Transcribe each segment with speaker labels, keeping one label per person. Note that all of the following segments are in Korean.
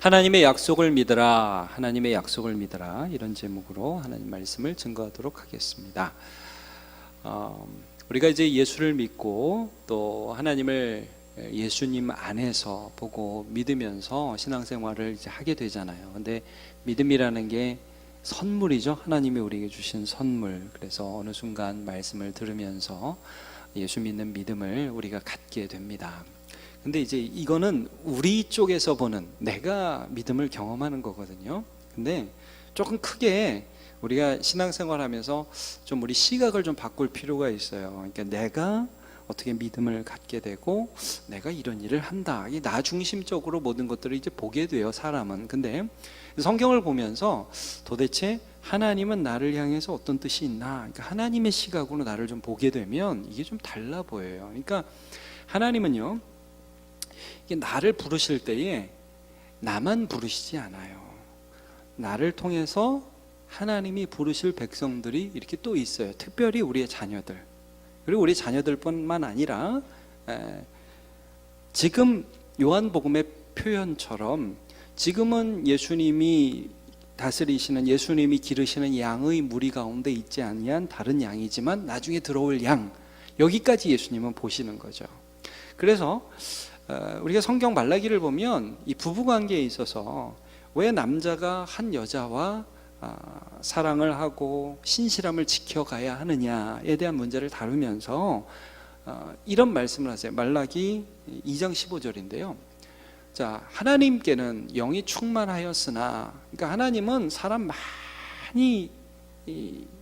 Speaker 1: 하나님의 약속을 믿으라, 하나님의 약속을 믿으라, 이런 제목으로 하나님 말씀을 증거하도록 하겠습니다. 우리가 이제 예수를 믿고 또 하나님을 예수님 안에서 보고 믿으면서 신앙생활을 이제 하게 되잖아요. 근데 믿음이라는 게 선물이죠. 하나님이 우리에게 주신 선물. 그래서 어느 순간 말씀을 들으면서 예수 믿는 믿음을 우리가 갖게 됩니다. 근데 이제 이거는 우리 쪽에서 보는, 내가 믿음을 경험하는 거거든요. 근데 조금 크게 우리가 신앙생활 하면서 좀 우리 시각을 좀 바꿀 필요가 있어요. 그러니까 내가 어떻게 믿음을 갖게 되고 내가 이런 일을 한다, 이 나 중심적으로 모든 것들을 이제 보게 돼요, 사람은. 근데 성경을 보면서 도대체 하나님은 나를 향해서 어떤 뜻이 있나, 그러니까 하나님의 시각으로 나를 좀 보게 되면 이게 좀 달라 보여요. 그러니까 하나님은요, 이게 나를 부르실 때에 나만 부르시지 않아요. 나를 통해서 하나님이 부르실 백성들이 이렇게 또 있어요. 특별히 우리의 자녀들, 그리고 우리 자녀들뿐만 아니라 지금 요한복음의 표현처럼 지금은 예수님이 다스리시는, 예수님이 기르시는 양의 무리 가운데 있지 아니한 다른 양이지만 나중에 들어올 양, 여기까지 예수님은 보시는 거죠. 그래서 우리가 성경 말라기를 보면 이 부부관계에 있어서 왜 남자가 한 여자와 사랑을 하고 신실함을 지켜가야 하느냐에 대한 문제를 다루면서 이런 말씀을 하세요. 말라기 2장 15절인데요. 자, 하나님께는 영이 충만하였으나, 그러니까 하나님은 사람 많이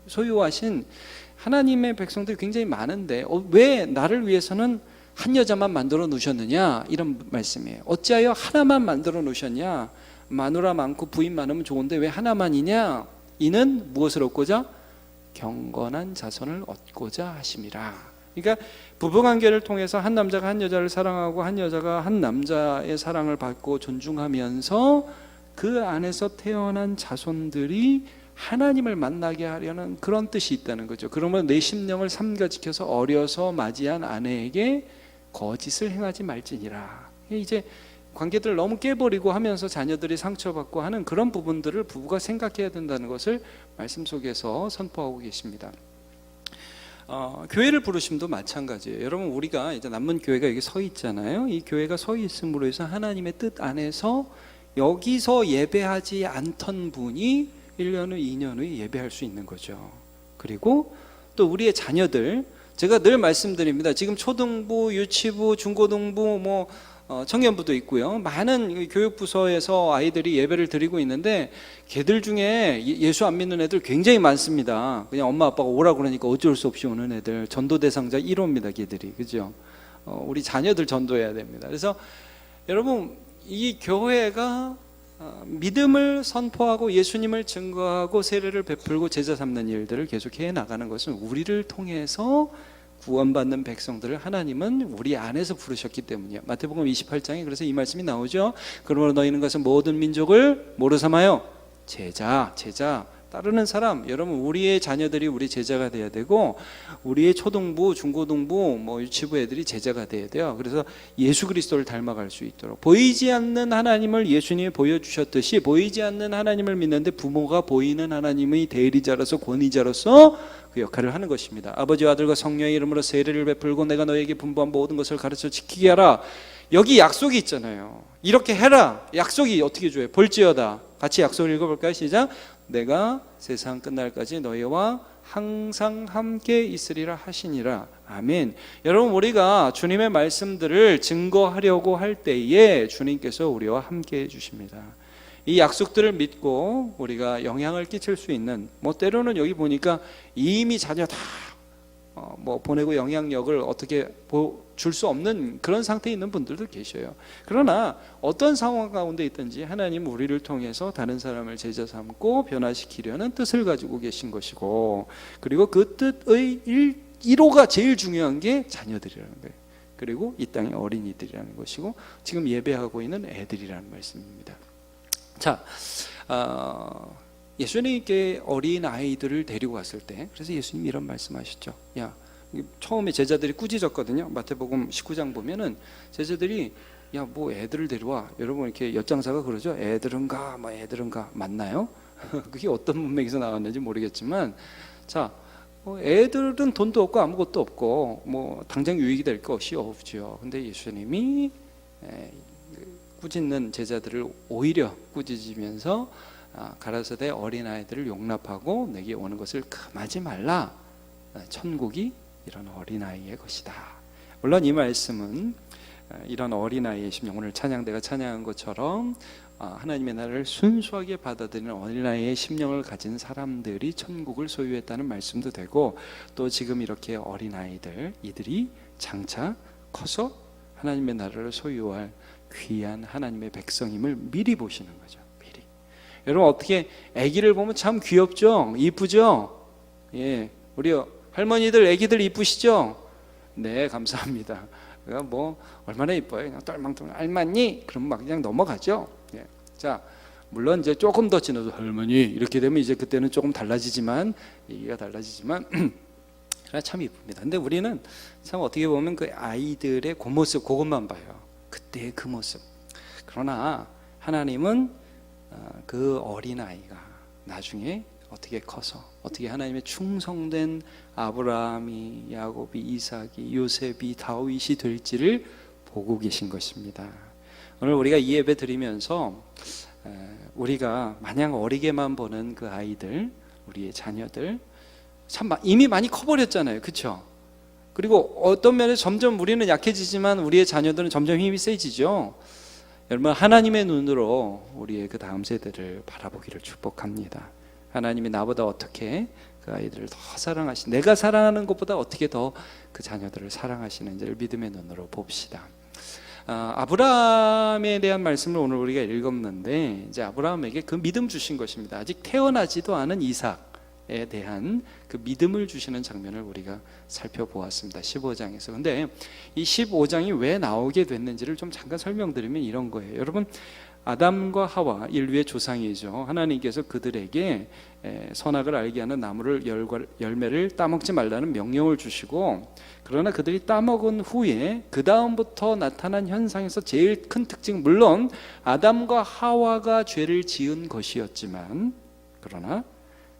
Speaker 1: 소유하신 하나님의 백성들이 굉장히 많은데 왜 나를 위해서는 한 여자만 만들어 놓으셨느냐, 이런 말씀이에요. 어찌하여 하나만 만들어 놓으셨냐, 마누라 많고 부인 많으면 좋은데 왜 하나만이냐, 이는 무엇을 얻고자? 경건한 자손을 얻고자 하심이라. 그러니까 부부관계를 통해서 한 남자가 한 여자를 사랑하고 한 여자가 한 남자의 사랑을 받고 존중하면서 그 안에서 태어난 자손들이 하나님을 만나게 하려는 그런 뜻이 있다는 거죠. 그러면 내 심령을 삼가 지켜서 어려서 맞이한 아내에게 거짓을 행하지 말지니라. 이제 관계들을 너무 깨버리고 하면서 자녀들이 상처받고 하는 그런 부분들을 부부가 생각해야 된다는 것을 말씀 속에서 선포하고 계십니다. 교회를 부르심도 마찬가지예요. 여러분, 우리가 이제 남문 교회가 여기 서 있잖아요. 이 교회가 서 있음으로 해서 하나님의 뜻 안에서 여기서 예배하지 않던 분이 1년 후, 2년 후에 예배할 수 있는 거죠. 그리고 또 우리의 자녀들, 제가 늘 말씀드립니다. 지금 초등부, 유치부, 중고등부, 청년부도 있고요. 많은 교육부서에서 아이들이 예배를 드리고 있는데 걔들 중에 예수 안 믿는 애들 굉장히 많습니다. 그냥 엄마 아빠가 오라고 그러니까 어쩔 수 없이 오는 애들, 전도 대상자 1호입니다. 걔들이. 그죠? 우리 자녀들 전도해야 됩니다. 그래서 여러분, 이 교회가 믿음을 선포하고 예수님을 증거하고 세례를 베풀고 제자 삼는 일들을 계속해 나가는 것은 우리를 통해서 구원받는 백성들을 하나님은 우리 안에서 부르셨기 때문이에요. 마태복음 28장에 그래서 이 말씀이 나오죠. 그러므로 너희는 가서 모든 민족을 뭐로 삼아요? 제자 따르는 사람. 여러분, 우리의 자녀들이 우리 제자가 돼야 되고 우리의 초등부, 중고등부, 유치부 애들이 제자가 돼야 돼요. 그래서 예수 그리스도를 닮아갈 수 있도록, 보이지 않는 하나님을 예수님이 보여주셨듯이 보이지 않는 하나님을 믿는데 부모가 보이는 하나님의 대리자로서, 권위자로서 그 역할을 하는 것입니다. 아버지와 아들과 성령의 이름으로 세례를 베풀고 내가 너에게 분부한 모든 것을 가르쳐 지키게 하라. 여기 약속이 있잖아요. 이렇게 해라. 약속이 어떻게 줘요? 볼지어다. 같이 약속을 읽어볼까요? 시작. 내가 세상 끝날까지 너희와 항상 함께 있으리라 하시니라. 아멘. 여러분, 우리가 주님의 말씀들을 증거하려고 할 때에 주님께서 우리와 함께 해주십니다. 이 약속들을 믿고 우리가 영향을 끼칠 수 있는, 때로는 여기 보니까 이미 자녀 다 보내고 영향력을 어떻게 줄 수 없는 그런 상태에 있는 분들도 계셔요. 그러나 어떤 상황 가운데 있든지 하나님 우리를 통해서 다른 사람을 제자 삼고 변화시키려는 뜻을 가지고 계신 것이고, 그리고 그 뜻의 1호가 제일 중요한 게 자녀들이라는 거예요. 그리고 이 땅의 어린이들이라는 것이고 지금 예배하고 있는 애들이라는 말씀입니다. 자, 예수님께 어린 아이들을 데리고 왔을 때, 그래서 예수님이 이런 말씀하셨죠. 야, 처음에 제자들이 꾸짖었거든요. 마태복음 19장 보면은 제자들이 야, 뭐 애들을 데려와. 여러분 이렇게 엿장사가 그러죠. 애들은가 뭐 애들은가 맞나요? 그게 어떤 문맥에서 나왔는지 모르겠지만, 자, 애들은 돈도 없고 아무것도 없고 뭐 당장 유익이 될 것이 없죠. 근데 예수님이 꾸짖는 제자들을 오히려 꾸짖으면서 가라사대 어린아이들을 용납하고 내게 오는 것을 금하지 말라. 천국이 이런 어린아이의 것이다. 물론 이 말씀은 이런 어린아이의 심령, 오늘 찬양대가 찬양한 것처럼 하나님의 나라를 순수하게 받아들이는 어린아이의 심령을 가진 사람들이 천국을 소유했다는 말씀도 되고, 또 지금 이렇게 어린아이들, 이들이 장차 커서 하나님의 나라를 소유할 귀한 하나님의 백성임을 미리 보시는 거죠. 미리. 여러분 어떻게 아기를 보면 참 귀엽죠? 이쁘죠? 예, 우리 할머니들 아기들 이쁘시죠? 네, 감사합니다. 뭐 얼마나 이뻐요. 그냥 똘망똘망 알맞니? 그러면 막 그냥 넘어가죠. 예. 자, 물론 이제 조금 더 지나서 할머니 이렇게 되면 이제 그때는 조금 달라지지만, 얘기가 달라지지만 참 이쁩니다. 근데 우리는 참 어떻게 보면 그 아이들의 그 모습, 그것만 봐요. 그때의 그 모습. 그러나 하나님은 그 어린아이가 나중에 어떻게 커서 어떻게 하나님의 충성된 아브라함이, 야곱이, 이삭이, 요셉이, 다윗이 될지를 보고 계신 것입니다. 오늘 우리가 이 예배 드리면서 우리가 마냥 어리게만 보는 그 아이들, 우리의 자녀들 참 이미 많이 커버렸잖아요. 그렇죠? 그리고 어떤 면에서 점점 우리는 약해지지만 우리의 자녀들은 점점 힘이 세지죠. 여러분 하나님의 눈으로 우리의 그 다음 세대를 바라보기를 축복합니다. 하나님이 나보다 어떻게 그 아이들을 더 사랑하시, 내가 사랑하는 것보다 어떻게 더 그 자녀들을 사랑하시는지를 믿음의 눈으로 봅시다. 아브라함에 대한 말씀을 오늘 우리가 읽었는데, 이제 아브라함에게 그 믿음 주신 것입니다. 아직 태어나지도 않은 이삭에 대한 그 믿음을 주시는 장면을 우리가 살펴보았습니다. 15장에서. 근데 이 15장이 왜 나오게 됐는지를 좀 잠깐 설명드리면 이런 거예요. 여러분 아담과 하와, 인류의 조상이죠. 하나님께서 그들에게 선악을 알게 하는 나무를 열매를 따먹지 말라는 명령을 주시고, 그러나 그들이 따먹은 후에 그 다음부터 나타난 현상에서 제일 큰 특징, 물론 아담과 하와가 죄를 지은 것이었지만, 그러나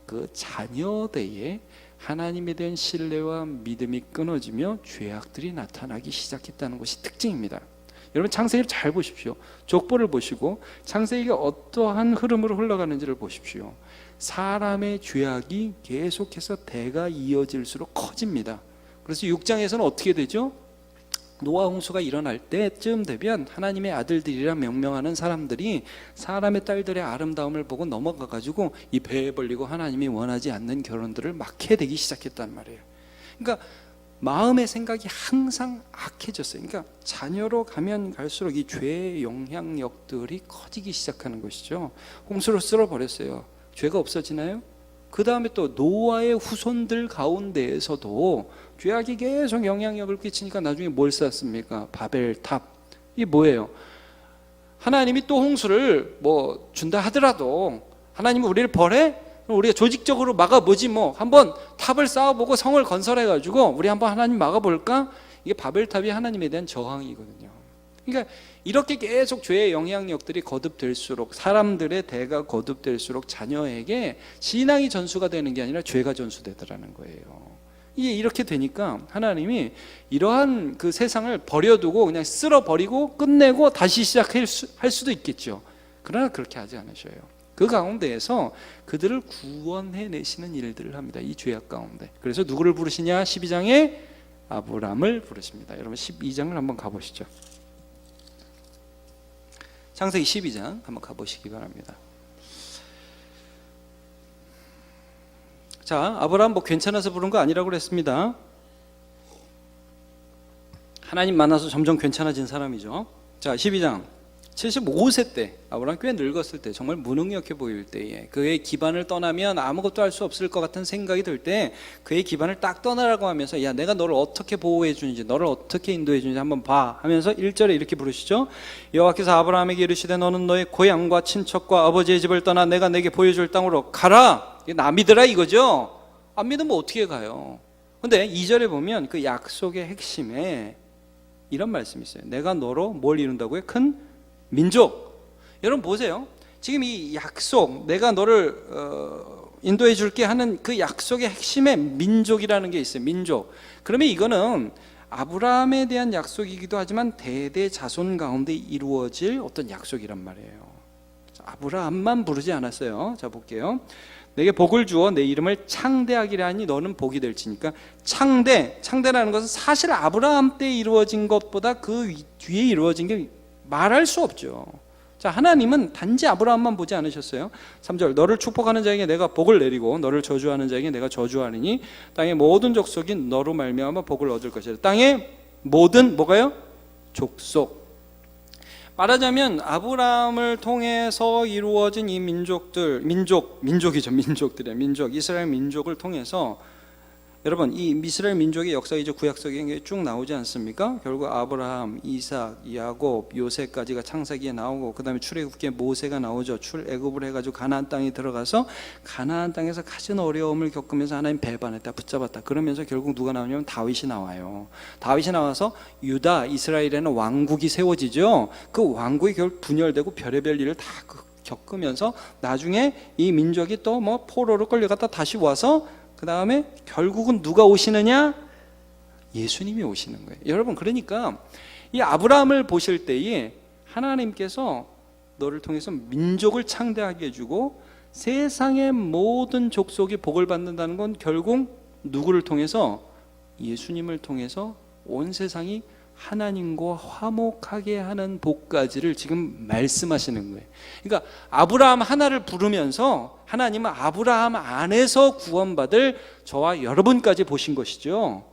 Speaker 1: 그 자녀대에 하나님에 대한 신뢰와 믿음이 끊어지며 죄악들이 나타나기 시작했다는 것이 특징입니다. 여러분 창세기를 잘 보십시오. 족보를 보시고 창세기가 어떠한 흐름으로 흘러가는지를 보십시오. 사람의 죄악이 계속해서 대가 이어질수록 커집니다. 그래서 6장에서는 어떻게 되죠? 노아 홍수가 일어날 때쯤 되면 하나님의 아들들이라 명명하는 사람들이 사람의 딸들의 아름다움을 보고 넘어가 가지고 이 배 벌리고 하나님이 원하지 않는 결혼들을 막 해대기 시작했단 말이에요. 그러니까 마음의 생각이 항상 악해졌어요. 그러니까 자녀로 가면 갈수록 이 죄의 영향력들이 커지기 시작하는 것이죠. 홍수로 쓸어버렸어요. 죄가 없어지나요? 그 다음에 또 노아의 후손들 가운데에서도 죄악이 계속 영향력을 끼치니까 나중에 뭘 쌓습니까? 바벨탑. 이게 뭐예요? 하나님이 또 홍수를 뭐 준다 하더라도 하나님은 우리를 벌해? 우리가 조직적으로 막아보지 뭐. 한번 탑을 쌓아보고 성을 건설해가지고 우리 한번 하나님 막아볼까? 이게 바벨탑이 하나님에 대한 저항이거든요. 그러니까 이렇게 계속 죄의 영향력들이 거듭될수록, 사람들의 대가 거듭될수록 자녀에게 신앙이 전수가 되는 게 아니라 죄가 전수되더라는 거예요. 이게 이렇게 되니까 하나님이 이러한 그 세상을 버려두고 그냥 쓸어버리고 끝내고 다시 시작할 수도 있겠죠. 그러나 그렇게 하지 않으셔요. 그 가운데에서 그들을 구원해내시는 일들을 합니다. 이 죄악 가운데. 그래서 누구를 부르시냐? 12장에 아브람을 부르십니다. 여러분 12장을 한번 가보시죠. 창세기 12장 한번 가보시기 바랍니다. 자, 아브람 뭐 괜찮아서 부른 거 아니라고 그랬습니다. 하나님 만나서 점점 괜찮아진 사람이죠. 자, 12장 75세 때, 아브람 꽤 늙었을 때, 정말 무능력해 보일 때에, 그의 기반을 떠나면 아무것도 할 수 없을 것 같은 생각이 들 때 그의 기반을 딱 떠나라고 하면서, 야, 내가 너를 어떻게 보호해 주는지, 너를 어떻게 인도해 주는지 한번 봐 하면서 1절에 이렇게 부르시죠. 여호와께서 아브라함에게 이르시되 너는 너의 고향과 친척과 아버지의 집을 떠나 내가 내게 보여줄 땅으로 가라. 이게 나 믿으라 이거죠. 안 믿으면 어떻게 가요? 근데 2절에 보면 그 약속의 핵심에 이런 말씀이 있어요. 내가 너로 뭘 이룬다고요? 큰 민족. 여러분 보세요. 지금 이 약속, 내가 너를 인도해 줄게 하는 그 약속의 핵심에 민족이라는 게 있어요. 민족. 그러면 이거는 아브라함에 대한 약속이기도 하지만 대대 자손 가운데 이루어질 어떤 약속이란 말이에요. 아브라함만 부르지 않았어요. 자 볼게요. 내게 복을 주어 내 이름을 창대하기라 하니 너는 복이 될지니까. 창대라는 것은 사실 아브라함 때 이루어진 것보다 그 뒤에 이루어진 게 말할 수 없죠. 자, 하나님은 단지 아브라함만 보지 않으셨어요. 3절 너를 축복하는 자에게 내가 복을 내리고 너를 저주하는 자에게 내가 저주하리니 땅의 모든 족속이 너로 말미암아 복을 얻을 것이라. 땅의 모든 뭐가요? 족속. 말하자면 아브라함을 통해서 이루어진 이 민족들이에요. 이스라엘 민족을 통해서 여러분 이 이스라엘 민족의 역사이죠. 구약성경에 쭉 나오지 않습니까? 결국 아브라함, 이삭, 야곱, 요셉까지가 창세기에 나오고 그 다음에 출애굽기에 모세가 나오죠. 출애굽을 해가지고 가나안 땅에 들어가서 가나안 땅에서 가진 어려움을 겪으면서 하나님 배반했다, 붙잡았다. 그러면서 결국 누가 나오냐면 다윗이 나와요. 다윗이 나와서 유다, 이스라엘에는 왕국이 세워지죠. 그 왕국이 결국 분열되고 별의별 일을 다 겪으면서 나중에 이 민족이 또 뭐 포로로 끌려갔다 다시 와서 그 다음에 결국은 누가 오시느냐? 예수님이 오시는 거예요. 여러분 그러니까 이 아브라함을 보실 때에 하나님께서 너를 통해서 민족을 창대하게 해주고 세상의 모든 족속이 복을 받는다는 건 결국 누구를 통해서? 예수님을 통해서 온 세상이 하나님과 화목하게 하는 복까지를 지금 말씀하시는 거예요. 그러니까 아브라함 하나를 부르면서 하나님은 아브라함 안에서 구원받을 저와 여러분까지 보신 것이죠.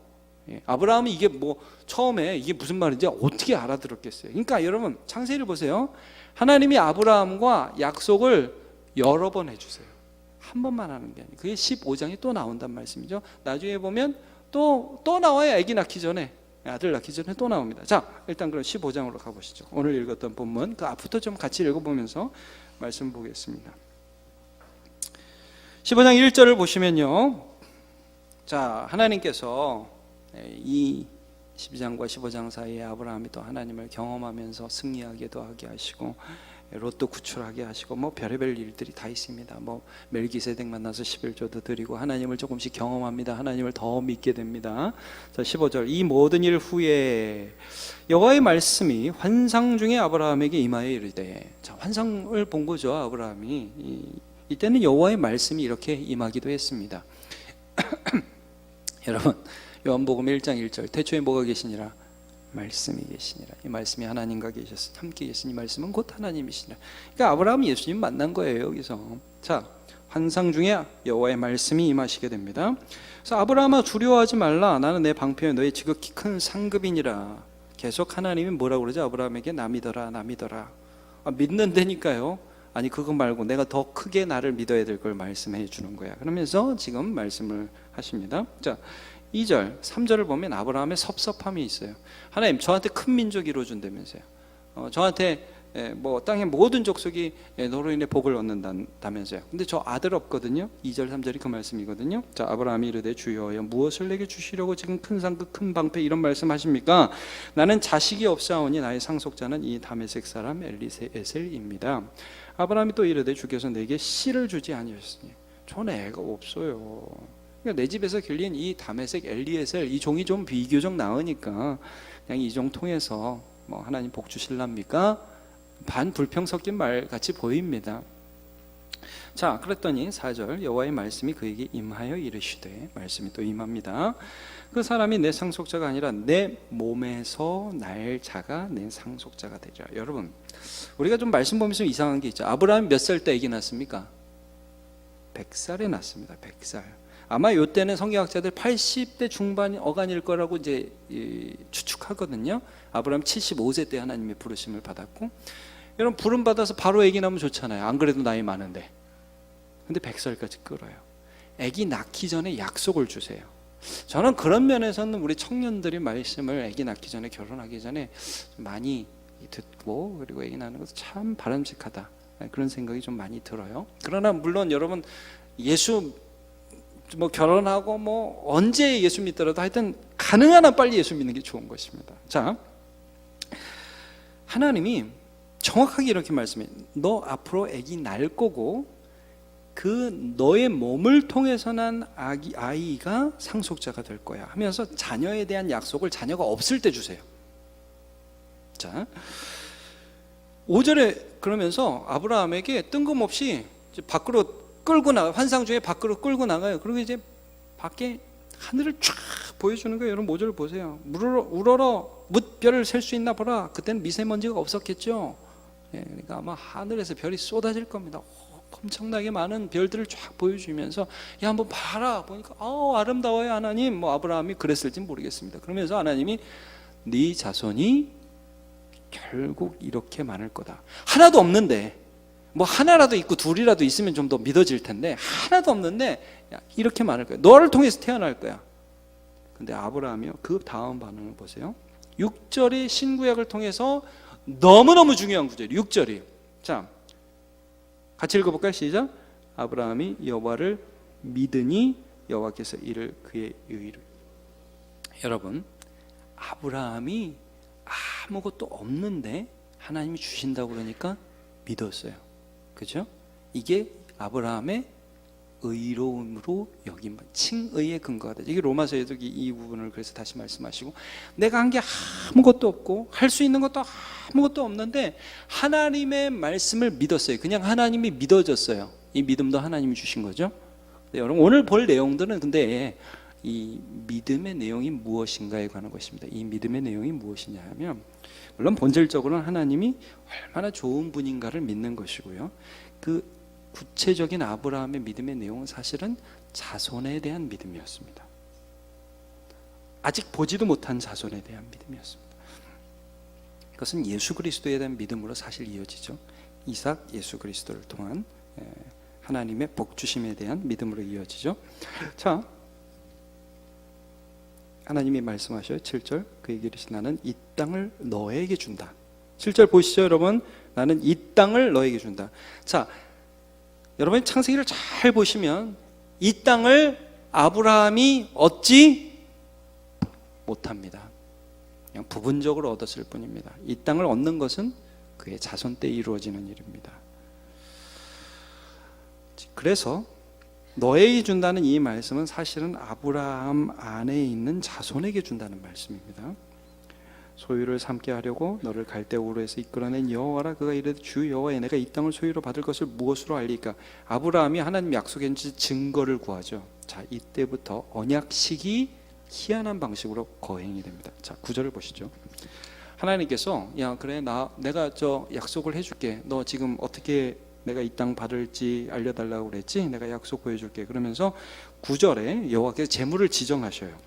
Speaker 1: 아브라함은 이게 뭐 처음에 이게 무슨 말인지 어떻게 알아들었겠어요. 그러니까 여러분 창세기를 보세요. 하나님이 아브라함과 약속을 여러 번 해주세요. 한 번만 하는 게 아니에요. 그게 15장에 또 나온단 말씀이죠. 나중에 보면 또 나와요. 아기 낳기 전에, 아들 낳기 전에 또 나옵니다. 자, 일단 그럼 15장으로 가보시죠. 오늘 읽었던 본문 그 앞부터 좀 같이 읽어보면서 말씀 보겠습니다. 15장 1절을 보시면요, 자, 하나님께서 이 12장과 15장 사이에 아브라함이 또 하나님을 경험하면서 승리하게도 하게 하시고 롯도 구출하게 하시고 뭐 별의별 일들이 다 있습니다. 뭐 멜기세덱 만나서 11조도 드리고 하나님을 조금씩 경험합니다. 하나님을 더 믿게 됩니다. 자, 15절 이 모든 일 후에 여호와의 말씀이 환상 중에 아브라함에게 임하여 이르되, 자, 환상을 본 거죠. 아브라함이 이때는 여호와의 말씀이 이렇게 임하기도 했습니다. 여러분 요한복음 1장 1절 태초에 뭐가 계시니라? 말씀이 계시니라. 이 말씀이 하나님과 계셔서 함께 계시니 말씀은 곧 하나님이시니라. 그러니까 아브라함이 예수님 만난 거예요. 여기서 자, 환상 중에 여호와의 말씀이 임하시게 됩니다. 그래서 아브라함아 두려워하지 말라. 나는 내 방편에 너의 지극히 큰 상급이니라. 계속 하나님이 뭐라고 그러죠? 아브라함에게 나 믿어라, 나 믿어라. 믿는다니까요. 아니 그거 말고 내가 더 크게 나를 믿어야 될 걸 말씀해 주는 거야. 그러면서 지금 말씀을 하십니다. 자, 2절, 3절을 보면 아브라함의 섭섭함이 있어요. 하나님 저한테 큰 민족 이루어준다면서요. 저한테 뭐 땅의 모든 족속이 너로 인해 복을 얻는다면서요. 근데 저 아들 없거든요. 2절 3절이 그 말씀이거든요. 자, 아브라함이 이르되 주여여 무엇을 내게 주시려고 지금 큰 상급 큰 방패 이런 말씀하십니까? 나는 자식이 없사오니 나의 상속자는 이 다메섹 사람 엘리에셀입니다. 아브라함이 또 이르되 주께서 내게 씨를 주지 아니하셨으니 저는 애가 없어요. 그러니까 내 집에서 길린 이 다메섹 엘리에셀 이 종이 좀 비교적 나으니까 그냥 이 종 통해서 뭐 하나님 복 주실랍니까? 반불평 섞인 말 같이 보입니다. 자, 그랬더니 4절 여호와의 말씀이 그에게 임하여 이르시되, 말씀이 또 임합니다. 그 사람이 내 상속자가 아니라 내 몸에서 날 자가 내 상속자가 되리라. 여러분 우리가 좀 말씀 보면서 이상한 게 있죠. 아브라함이 몇 살 때 아기 낳습니까? 100살에 낳습니다. 100살. 아마 이때는 성경학자들 80대 중반 어간일 거라고 이제 추측하거든요. 아브라함 75세 때 하나님의 부르심을 받았고, 여러분 부름 받아서 바로 아기 낳으면 좋잖아요. 안 그래도 나이 많은데. 근데 100살까지 끌어요. 아기 낳기 전에 약속을 주세요. 저는 그런 면에서는 우리 청년들이 말씀을 아기 낳기 전에, 결혼하기 전에 많이 듣고 그리고 아기 낳는 것은 참 바람직하다, 그런 생각이 좀 많이 들어요. 그러나 물론 여러분 예수 뭐 결혼하고 뭐 언제 예수 믿더라도 하여튼 가능한 한 빨리 예수 믿는 게 좋은 것입니다. 자, 하나님이 정확하게 이렇게 말씀해. 너 앞으로 아기 낳을 거고 그 너의 몸을 통해서 난 아이가 상속자가 될 거야 하면서 자녀에 대한 약속을 자녀가 없을 때 주세요. 자, 5절에 그러면서 아브라함에게 뜬금없이 밖으로 끌고 나가, 환상 중에 밖으로 끌고 나가요. 그리고 이제 밖에 하늘을 쫙 보여주는 거예요. 여러분 5절 보세요. 우러러 뭇별을 셀 수 있나 보라. 그때는 미세먼지가 없었겠죠. 그러니까 아마 하늘에서 별이 쏟아질 겁니다. 엄청나게 많은 별들을 쫙 보여주면서 야 한번 봐라. 보니까 아름다워요 하나님. 뭐 아브라함이 그랬을지 모르겠습니다. 그러면서 하나님이 네 자손이 결국 이렇게 많을 거다. 하나도 없는데, 뭐 하나라도 있고 둘이라도 있으면 좀 더 믿어질 텐데 하나도 없는데 야, 이렇게 많을 거야. 너를 통해서 태어날 거야. 근데 아브라함이요, 그 다음 반응을 보세요. 6절의 신구약을 통해서 너무너무 중요한 구절이에요. 6절이. 자, 같이 읽어볼까요? 시작. 아브라함이 여호와를 믿으니 여호와께서 이를 그의 의로. 여러분, 아브라함이 아무것도 없는데 하나님이 주신다고 그러니까 믿었어요. 그죠? 이게 아브라함의 의로움으로 여김, 칭의의 근거가 되죠. 이게 로마서에도 이 부분을 그래서 다시 말씀하시고, 내가 한 게 아무것도 없고 할 수 있는 것도 아무것도 없는데 하나님의 말씀을 믿었어요. 그냥 하나님이 믿어졌어요. 이 믿음도 하나님이 주신 거죠. 여러분 오늘 볼 내용들은 근데 이 믿음의 내용이 무엇인가에 관한 것입니다. 이 믿음의 내용이 무엇이냐 하면, 물론 본질적으로는 하나님이 얼마나 좋은 분인가를 믿는 것이고요. 그 구체적인 아브라함의 믿음의 내용은 사실은 자손에 대한 믿음이었습니다. 아직 보지도 못한 자손에 대한 믿음이었습니다. 그것은 예수 그리스도에 대한 믿음으로 사실 이어지죠. 이삭 예수 그리스도를 통한 하나님의 복 주심에 대한 믿음으로 이어지죠. 자, 하나님이 말씀하셔요. 7절 그에게 이르시되 나는 이 땅을 너에게 준다. 7절 보시죠 여러분. 나는 이 땅을 너에게 준다. 자, 여러분 창세기를 잘 보시면 이 땅을 아브라함이 얻지 못합니다. 그냥 부분적으로 얻었을 뿐입니다. 이 땅을 얻는 것은 그의 자손 때 이루어지는 일입니다. 그래서 너에게 준다는 이 말씀은 사실은 아브라함 안에 있는 자손에게 준다는 말씀입니다. 소유를 삼게 하려고 너를 갈대우르에서 이끌어낸 여호와라. 그가 이르되 주 여호와여 내가 이 땅을 소유로 받을 것을 무엇으로 알리까? 아브라함이 하나님 약속한 증거를 구하죠. 자, 이때부터 언약식이 희한한 방식으로 거행이 됩니다. 자, 9절을 보시죠. 하나님께서 야 그래 내가 저 약속을 해줄게. 너 지금 어떻게 내가 이 땅 받을지 알려달라고 그랬지? 내가 약속 보여줄게. 그러면서 9절에 여호와께서 제물을 지정하셔요.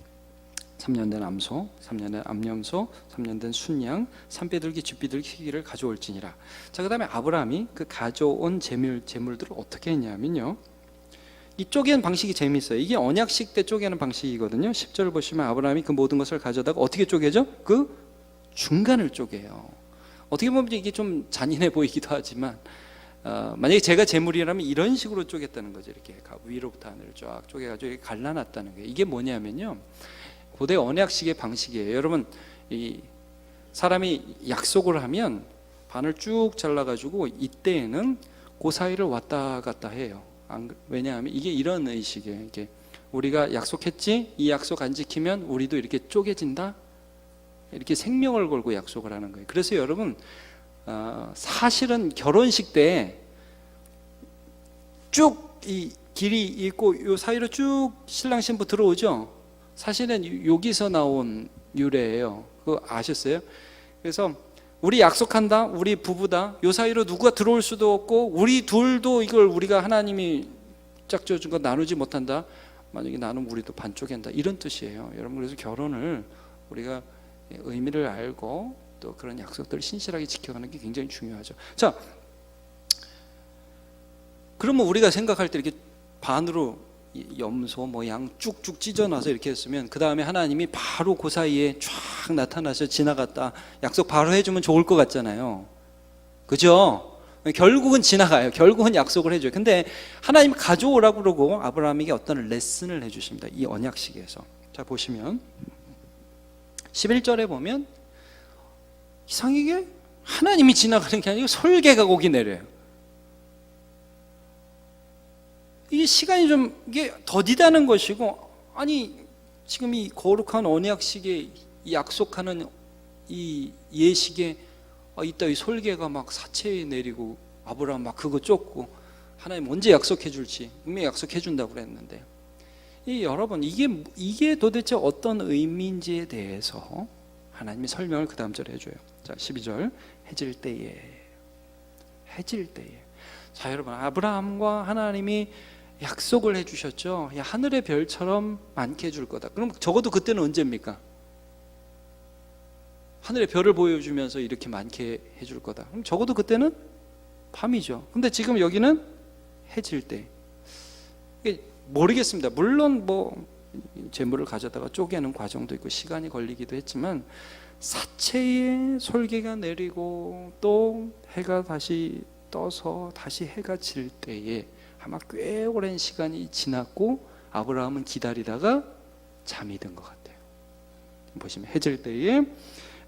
Speaker 1: 3년 된 암소, 3년 된 암염소, 3년 된 순양, 산비둘기, 쥐비둘기, 희기를 가져올지니라. 자, 그 다음에 아브라함이 그 가져온 제물들을 어떻게 했냐면요, 이 쪼개는 방식이 재미있어요. 이게 언약식 때 쪼개는 방식이거든요. 10절을 보시면 아브라함이 그 모든 것을 가져다가 어떻게 쪼개죠? 그 중간을 쪼개요. 어떻게 보면 이게 좀 잔인해 보이기도 하지만 만약에 제가 제물이라면 이런 식으로 쪼갰다는 거죠. 이렇게 위로부터 하늘을 쫙 쪼개가지고 이렇게 갈라놨다는 거예요. 이게 뭐냐면요, 고대 언약식의 방식이에요. 여러분, 이 사람이 약속을 하면 반을 쭉 잘라가지고 이때에는 그 사이를 왔다 갔다 해요. 왜냐하면 이게 이런 의식이에요. 이게 우리가 약속했지? 이 약속 안 지키면 우리도 이렇게 쪼개진다? 이렇게 생명을 걸고 약속을 하는 거예요. 그래서 여러분, 사실은 결혼식 때 쭉 이 길이 있고 요 사이로 쭉 신랑 신부 들어오죠. 사실은 여기서 나온 유래예요. 그거 아셨어요? 그래서 우리 약속한다, 우리 부부다, 요 사이로 누가 들어올 수도 없고 우리 둘도 이걸 우리가 하나님이 짝져준 거 나누지 못한다. 만약에 나누면 우리도 반 쪼갠다, 이런 뜻이에요. 여러분, 그래서 결혼을 우리가 의미를 알고 또 그런 약속들을 신실하게 지켜가는 게 굉장히 중요하죠. 자, 그러면 우리가 생각할 때 이렇게 반으로 염소 뭐 양 쭉쭉 찢어놔서 이렇게 했으면 그 다음에 하나님이 바로 그 사이에 쫙 나타나서 지나갔다 약속 바로 해주면 좋을 것 같잖아요. 그죠? 결국은 지나가요. 결국은 약속을 해줘요. 근데 하나님 가져오라고 그러고 아브라함에게 어떤 레슨을 해주십니다. 이 언약식에서. 자, 보시면 11절에 보면 이상하게 하나님이 지나가는 게 아니고 설계가 거기 내려요. 이게 시간이 좀 이게 더디다는 것이고, 아니 지금 이 거룩한 언약식에 약속하는 이 예식에 이따 이 설계가 막 사체에 내리고 아브라함 막 그거 쫓고, 하나님 언제 약속해 줄지 분명히 약속해 준다고 그랬는데, 여러분 이게 도대체 어떤 의미인지에 대해서 하나님이 설명을 그 다음 절에 해줘요. 자, 12절. 해질 때에. 자, 여러분, 아브라함과 하나님이 약속을 해주셨죠. 야, 하늘의 별처럼 많게 해줄 거다. 그럼 적어도 그때는 언제입니까? 하늘의 별을 보여주면서 이렇게 많게 해줄 거다. 그럼 적어도 그때는 밤이죠. 근데 지금 여기는 해질 때. 모르겠습니다. 물론 뭐 재물을 가져다가 쪼개는 과정도 있고 시간이 걸리기도 했지만, 사체에 솔개가 내리고 또 해가 다시 떠서 다시 해가 질 때에 아마 꽤 오랜 시간이 지났고 아브라함은 기다리다가 잠이 든 것 같아요. 보시면 해질 때에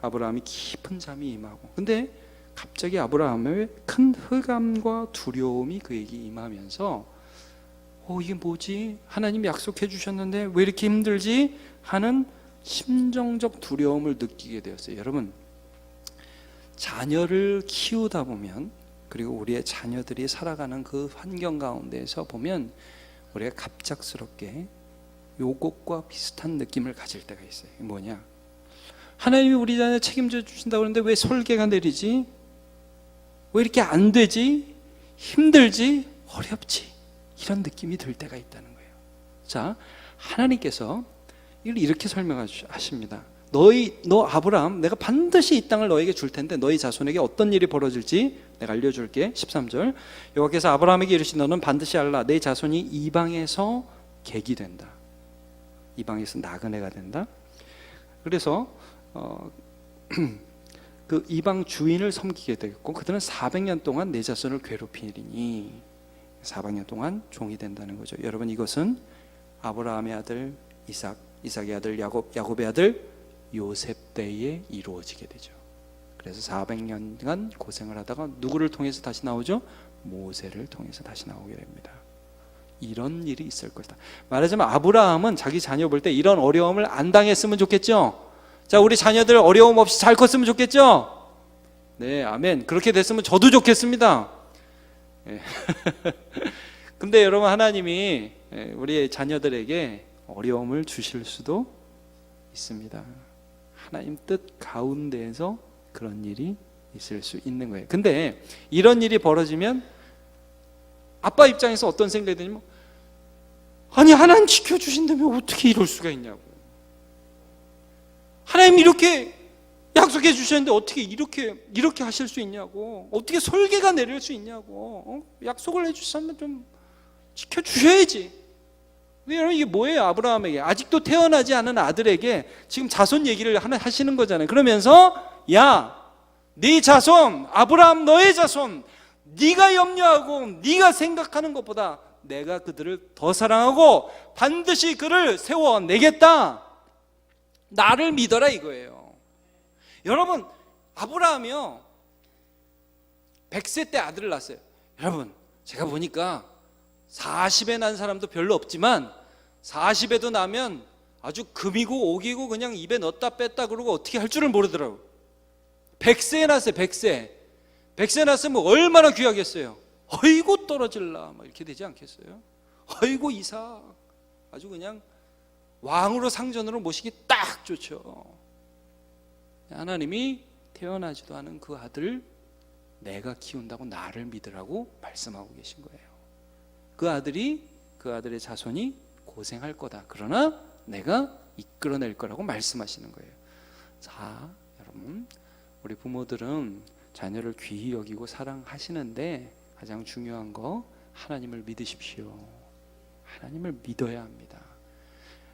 Speaker 1: 아브라함이 깊은 잠이 임하고, 근데 갑자기 아브라함의 큰 흑암과 두려움이 그에게 임하면서 이게 뭐지? 하나님이 약속해 주셨는데 왜 이렇게 힘들지? 하는 심정적 두려움을 느끼게 되었어요. 여러분, 자녀를 키우다 보면, 그리고 우리의 자녀들이 살아가는 그 환경 가운데에서 보면 우리가 갑작스럽게 요것과 비슷한 느낌을 가질 때가 있어요. 뭐냐? 하나님이 우리 자녀 책임져 주신다고 하는데 왜 설계가 내리지? 왜 이렇게 안 되지? 힘들지? 어렵지? 이런 느낌이 들 때가 있다는 거예요. 자, 하나님께서 이걸 이렇게 설명하십니다. 너 아브라함, 내가 반드시 이 땅을 너에게 줄 텐데 너희 자손에게 어떤 일이 벌어질지 내가 알려줄게. 13절. 여호와께서 아브라함에게 이르시되 너는 반드시 알라. 내 자손이 이방에서 객이 된다. 이방에서 나그네가 된다. 그래서 그 이방 주인을 섬기게 되겠고, 그들은 400년 동안 내 자손을 괴롭히리니 400년 동안 종이 된다는 거죠. 여러분, 이것은 아브라함의 아들 이삭, 이삭의 아들 야곱, 야곱의 아들 요셉 때에 이루어지게 되죠. 그래서 400년간 고생을 하다가 누구를 통해서 다시 나오죠? 모세를 통해서 다시 나오게 됩니다. 이런 일이 있을 것이다. 말하자면 아브라함은 자기 자녀 볼 때 이런 어려움을 안 당했으면 좋겠죠. 자, 우리 자녀들 어려움 없이 잘 컸으면 좋겠죠. 네, 아멘. 그렇게 됐으면 저도 좋겠습니다. 네. 근데 여러분, 하나님이 우리의 자녀들에게 어려움을 주실 수도 있습니다. 하나님 뜻 가운데에서 그런 일이 있을 수 있는 거예요. 근데 이런 일이 벌어지면 아빠 입장에서 어떤 생각이 드냐면, 아니 하나님 지켜주신다면 어떻게 이럴 수가 있냐고, 하나님 이렇게 약속해 주셨는데 어떻게 이렇게 하실 수 있냐고, 어떻게 설계가 내릴 수 있냐고, 약속을 해주셨으면 좀 지켜주셔야지. 근데 여러분, 이게 뭐예요? 아브라함에게 아직도 태어나지 않은 아들에게 지금 자손 얘기를 하시는 거잖아요. 그러면서 야, 네 자손 아브라함, 너의 자손, 네가 염려하고 네가 생각하는 것보다 내가 그들을 더 사랑하고 반드시 그를 세워내겠다, 나를 믿어라 이거예요. 여러분, 아브라함이요 100세 때 아들을 낳았어요. 여러분, 제가 보니까 40에 난 사람도 별로 없지만 40에도 나면 아주 금이고 옥이고 그냥 입에 넣었다 뺐다 그러고 어떻게 할 줄을 모르더라고요. 100세에 났어요. 100세에 났으면 얼마나 귀하겠어요. 어이구 떨어질라 막 이렇게 되지 않겠어요? 어이구 이삭 아주 그냥 왕으로 상전으로 모시기 딱 좋죠. 하나님이 태어나지도 않은 그 아들 내가 키운다고 나를 믿으라고 말씀하고 계신 거예요. 그 아들의 자손이 고생할 거다. 그러나 내가 이끌어낼 거라고 말씀하시는 거예요. 자, 여러분, 우리 부모들은 자녀를 귀히 여기고 사랑하시는데 가장 중요한 거, 하나님을 믿으십시오. 하나님을 믿어야 합니다.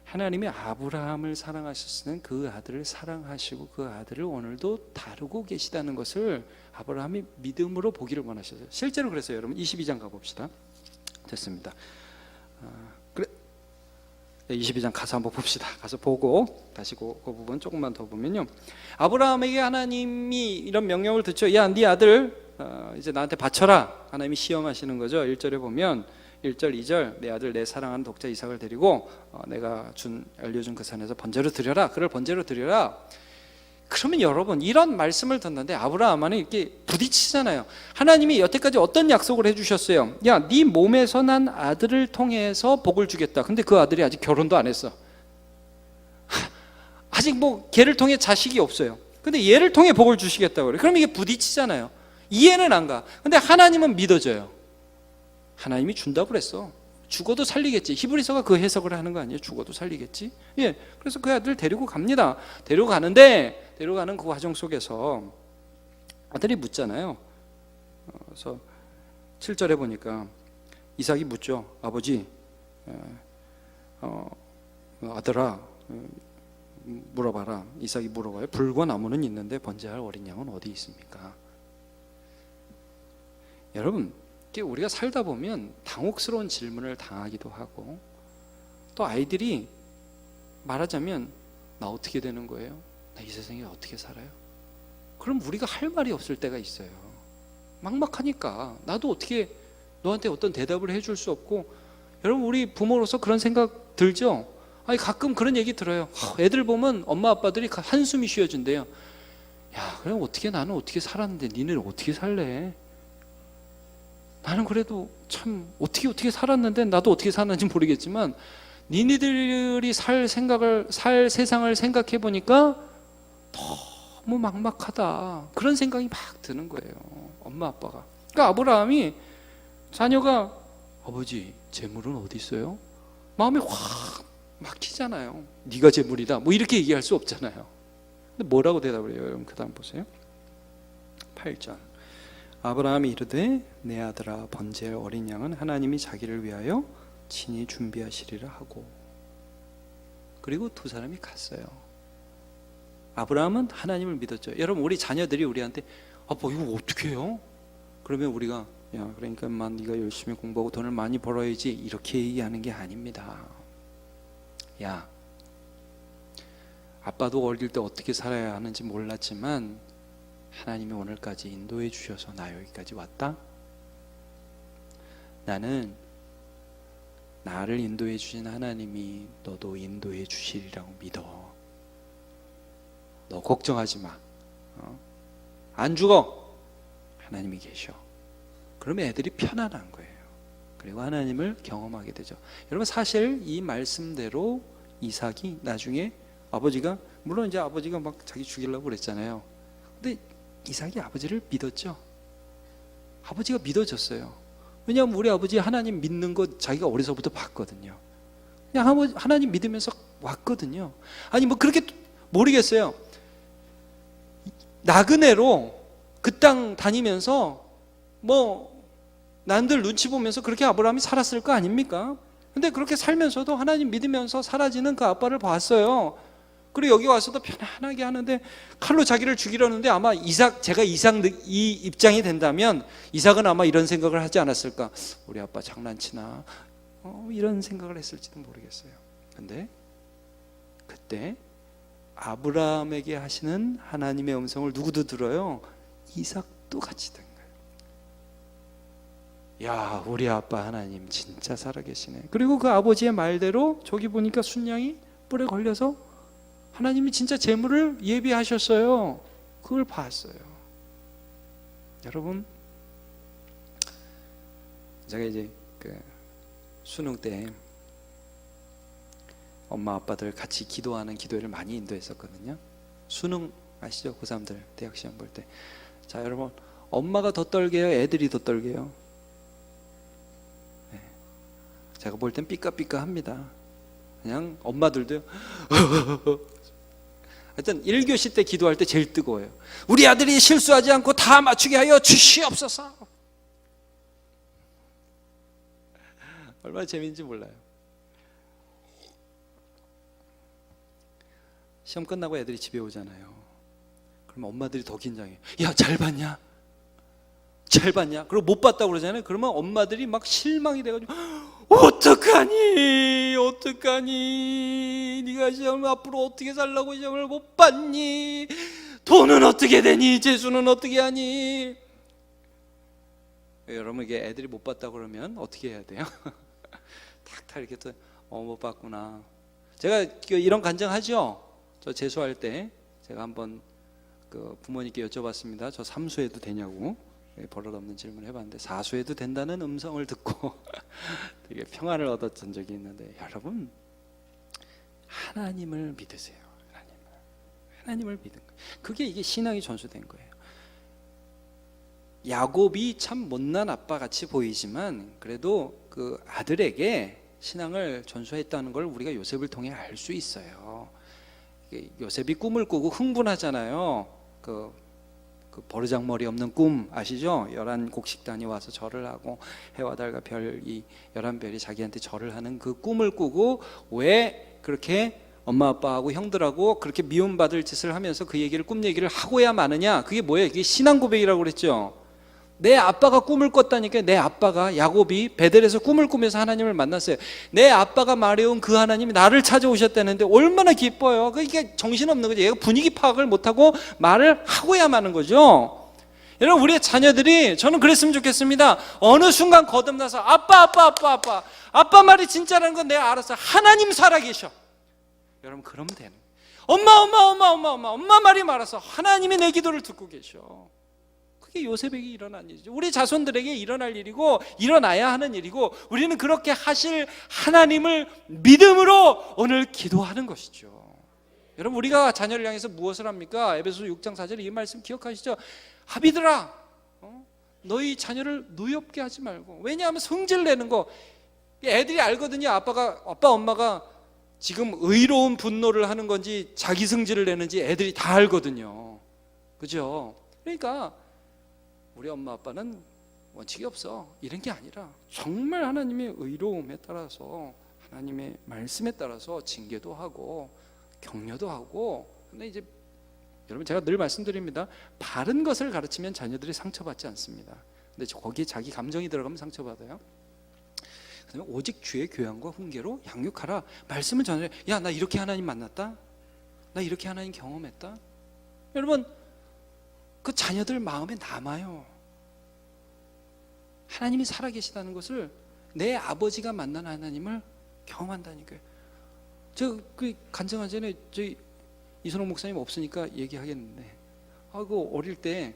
Speaker 1: 하나님이 아브라함을 사랑하셨으면 그 아들을 사랑하시고 그 아들을 오늘도 다루고 계시다는 것을 아브라함이 믿음으로 보기를 원하셨어요. 실제로 그랬어요. 여러분, 22장 가봅시다. 됐습니다. 22장 가서 한번 봅시다. 가서 보고 다시 그 부분 조금만 더 보면요, 아브라함에게 하나님이 이런 명령을 듣죠. 야, 네 아들 이제 나한테 바쳐라. 하나님이 시험하시는 거죠. 1절에 보면 1절 2절 내 아들 내 사랑하는 독자 이삭을 데리고 내가 알려준 그 산에서 번제로 드려라. 그를 번제로 드려라. 그러면 여러분, 이런 말씀을 듣는데 아브라함은 이렇게 부딪히잖아요. 하나님이 여태까지 어떤 약속을 해주셨어요? 야, 네 몸에서 난 아들을 통해서 복을 주겠다. 근데 그 아들이 아직 결혼도 안 했어. 아직 뭐 걔를 통해 자식이 없어요. 근데 얘를 통해 복을 주시겠다고 그래. 그럼 이게 부딪히잖아요. 이해는 안 가. 근데 하나님은 믿어져요. 하나님이 준다고 그랬어. 죽어도 살리겠지. 히브리서가 그 해석을 하는 거 아니에요? 죽어도 살리겠지. 예, 그래서 그 아들 데리고 갑니다. 데려가는 그 과정 속에서 아들이 묻잖아요. 그래서 7절에 보니까 이삭이 묻죠. 아버지, 아들아, 물어봐라. 이삭이 물어봐요. 불과 나무는 있는데 번제할 어린 양은 어디 있습니까? 여러분, 우리가 살다 보면 당혹스러운 질문을 당하기도 하고, 또 아이들이 말하자면 나 어떻게 되는 거예요? 나 이 세상에 어떻게 살아요? 그럼 우리가 할 말이 없을 때가 있어요. 막막하니까 나도 어떻게 너한테 어떤 대답을 해줄 수 없고. 여러분, 우리 부모로서 그런 생각 들죠? 아니, 가끔 그런 얘기 들어요. 애들 보면 엄마 아빠들이 한숨이 쉬어진대요. 야, 그럼 나는 어떻게 살았는데 니네는 어떻게 살래? 나는 그래도 참 어떻게 살았는데, 나도 어떻게 사는지 모르겠지만 니네들이 살 세상을 생각해 보니까 너무 막막하다. 그런 생각이 막 드는 거예요, 엄마 아빠가. 그러니까 아브라함이 자녀가 아버지 재물은 어디 있어요? 마음이 확 막히잖아요. 네가 재물이다 뭐 이렇게 얘기할 수 없잖아요. 근데 뭐라고 대답을 해요? 여러분, 그 다음 보세요. 8절. 아브라함이 이르되 내 아들아, 번제할 어린 양은 하나님이 자기를 위하여 친히 준비하시리라 하고. 그리고 두 사람이 갔어요. 아브라함은 하나님을 믿었죠. 여러분, 우리 자녀들이 우리한테 아빠 이거 어떻게 해요? 그러면 우리가 야, 그러니까 네가 열심히 공부하고 돈을 많이 벌어야지 이렇게 얘기하는 게 아닙니다. 야, 아빠도 어릴 때 어떻게 살아야 하는지 몰랐지만 하나님이 오늘까지 인도해 주셔서 나 여기까지 왔다. 나는 나를 인도해 주신 하나님이 너도 인도해 주시리라고 믿어. 너 걱정하지 마. 안 죽어. 하나님이 계셔. 그러면 애들이 편안한 거예요. 그리고 하나님을 경험하게 되죠. 여러분, 사실 이 말씀대로 이삭이 나중에 아버지가, 물론 이제 아버지가 막 자기 죽이려고 그랬잖아요. 근데 이삭이 아버지를 믿었죠. 아버지가 믿어졌어요. 왜냐하면 우리 아버지 하나님 믿는 거 자기가 어려서부터 봤거든요. 그냥 하나님 믿으면서 왔거든요. 아니 뭐 그렇게 모르겠어요. 나그네로 그 땅 다니면서 뭐 남들 눈치 보면서 그렇게 아브라함이 살았을 거 아닙니까? 근데 그렇게 살면서도 하나님 믿으면서 사라지는 그 아빠를 봤어요. 그리고 여기 와서도 편안하게 하는데 칼로 자기를 죽이려는데 아마 제가 이삭 이 입장이 된다면 이삭은 아마 이런 생각을 하지 않았을까? 우리 아빠 장난치나? 이런 생각을 했을지도 모르겠어요. 근데 그때 아브라함에게 하시는 하나님의 음성을 누구도 들어요? 이삭도 같이 든 거예요. 야, 우리 아빠 하나님 진짜 살아계시네. 그리고 그 아버지의 말대로 저기 보니까 순양이 뿔에 걸려서 하나님이 진짜 재물을 예비하셨어요. 그걸 봤어요. 여러분, 제가 이제 그 수능 때 엄마 아빠들 같이 기도하는 기도회를 많이 인도했었거든요. 수능 아시죠? 고3들 대학 시험 볼 때. 자, 여러분, 엄마가 더 떨게요? 애들이 더 떨게요? 네. 제가 볼 땐 삐까삐까합니다. 그냥 엄마들도 하여튼 1교시 때 기도할 때 제일 뜨거워요. 우리 아들이 실수하지 않고 다 맞추게 하여 주시옵소서. 얼마나 재미있는지 몰라요. 시험 끝나고 애들이 집에 오잖아요. 그러면 엄마들이 더 긴장해요. 야, 잘 봤냐? 잘 봤냐? 그리고 못 봤다고 그러잖아요. 그러면 엄마들이 막 실망이 돼가지고 어떡하니 어떡하니, 네가 시험을 앞으로 어떻게 살라고 시험을 못 봤니, 돈은 어떻게 되니, 재수는 어떻게 하니. 여러분 이게 애들이 못 봤다 그러면 어떻게 해야 돼요? 탁탁 이렇게 또 못 봤구나. 제가 이런 간증하죠. 저 재수할 때 제가 한번 그 부모님께 여쭤봤습니다. 저 3수해도 되냐고. 버릇없는 질문을 해봤는데 4수해도 된다는 음성을 듣고 되게 평안을 얻었던 적이 있는데, 여러분 하나님을 믿으세요. 하나님을 믿은 거예요. 그게 이게 신앙이 전수된 거예요. 야곱이 참 못난 아빠 같이 보이지만 그래도 그 아들에게 신앙을 전수했다는 걸 우리가 요셉을 통해 알 수 있어요. 요셉이 꿈을 꾸고 흥분하잖아요. 그 버르장머리 없는 꿈 아시죠? 11곡식단이 와서 절을 하고 해와 달과 별이 11별이 자기한테 절을 하는 그 꿈을 꾸고, 왜 그렇게 엄마 아빠하고 형들하고 그렇게 미움받을 짓을 하면서 그 얘기를, 꿈 얘기를 하고야 마느냐. 그게 뭐예요? 이게 신앙 고백이라고 그랬죠. 내 아빠가 꿈을 꿨다니까. 내 아빠가, 야곱이 베델에서 꿈을 꾸면서 하나님을 만났어요. 내 아빠가 말해온 그 하나님이 나를 찾아오셨다는데 얼마나 기뻐요. 그러니까 정신없는 거죠. 얘가 분위기 파악을 못하고 말을 하고야 마는 거죠. 여러분 우리의 자녀들이, 저는 그랬으면 좋겠습니다. 어느 순간 거듭나서 아빠 말이 진짜라는 건 내가 알았어. 하나님 살아계셔. 여러분 그러면 되는 거예요. 엄마 말이 많아서 하나님이 내 기도를 듣고 계셔. 그게 요셉에게 일어난 일이죠. 우리 자손들에게 일어날 일이고 일어나야 하는 일이고, 우리는 그렇게 하실 하나님을 믿음으로 오늘 기도하는 것이죠. 여러분 우리가 자녀를 향해서 무엇을 합니까? 에베소서 6장 4절 이 말씀 기억하시죠? 아비들아, 너희 자녀를 노엽게 하지 말고. 왜냐하면 성질 내는 거 애들이 알거든요. 아빠 엄마가 지금 의로운 분노를 하는 건지 자기 성질을 내는지 애들이 다 알거든요. 그죠? 그러니까 우리 엄마 아빠는 원칙이 없어 이런 게 아니라, 정말 하나님의 의로움에 따라서, 하나님의 말씀에 따라서 징계도 하고 격려도 하고. 근데 이제 여러분 제가 늘 말씀드립니다. 바른 것을 가르치면 자녀들이 상처받지 않습니다. 근데 거기에 자기 감정이 들어가면 상처받아요. 그다음에 오직 주의 교양과 훈계로 양육하라. 말씀을 전해. 야, 나 이렇게 하나님 만났다, 나 이렇게 하나님 경험했다. 여러분 그 자녀들 마음에 남아요. 하나님이 살아계시다는 것을, 내 아버지가 만난 하나님을 경험한다니까요. 저 그 간증한 전에 저희 이선홍 목사님 없으니까 얘기하겠는데, 그 어릴 때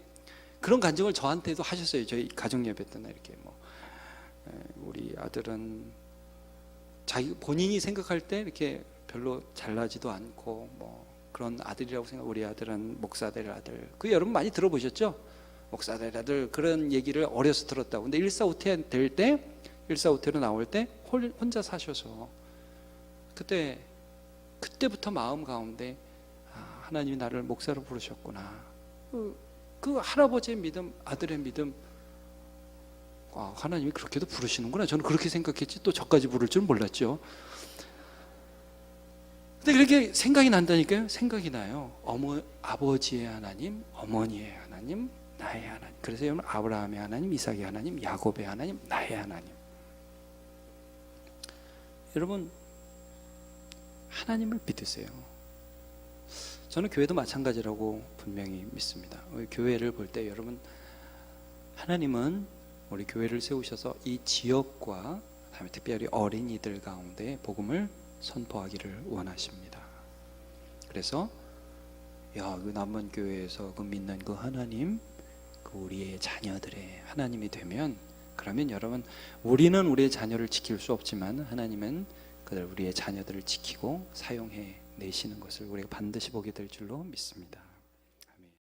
Speaker 1: 그런 간증을 저한테도 하셨어요. 저희 가정 예배 때나 이렇게 우리 아들은 자기 본인이 생각할 때 이렇게 별로 잘나지도 않고 그런 아들이라고 생각. 우리 아들은 목사될 아들. 그 여러분 많이 들어보셨죠? 목사될 아들, 그런 얘기를 어려서 들었다고. 근데 일사후퇴 될 때, 일사후퇴로 나올 때 혼자 사셔서 그때부터 마음 가운데 하나님이 나를 목사로 부르셨구나. 그 할아버지의 믿음, 아들의 믿음, 하나님이 그렇게도 부르시는구나. 저는 그렇게 생각했지 또 저까지 부를 줄 몰랐죠. 근데 그렇게 생각이 난다니까요. 생각이 나요. 아버지의 하나님, 어머니의 하나님, 나의 하나님. 그래서 여러분 아브라함의 하나님, 이삭의 하나님, 야곱의 하나님, 나의 하나님. 여러분 하나님을 믿으세요. 저는 교회도 마찬가지라고 분명히 믿습니다. 교회를 볼 때 여러분, 하나님은 우리 교회를 세우셔서 이 지역과 다음에 특별히 어린이들 가운데 복음을 선포하기를 원하십니다. 그래서 그 남은 교회에서 그 믿는 그 하나님, 그 우리의 자녀들의 하나님이 되면, 그러면 여러분 우리는 우리의 자녀를 지킬 수 없지만 하나님은 우리의 자녀들을 지키고 사용해 내시는 것을 우리가 반드시 보게 될 줄로 믿습니다.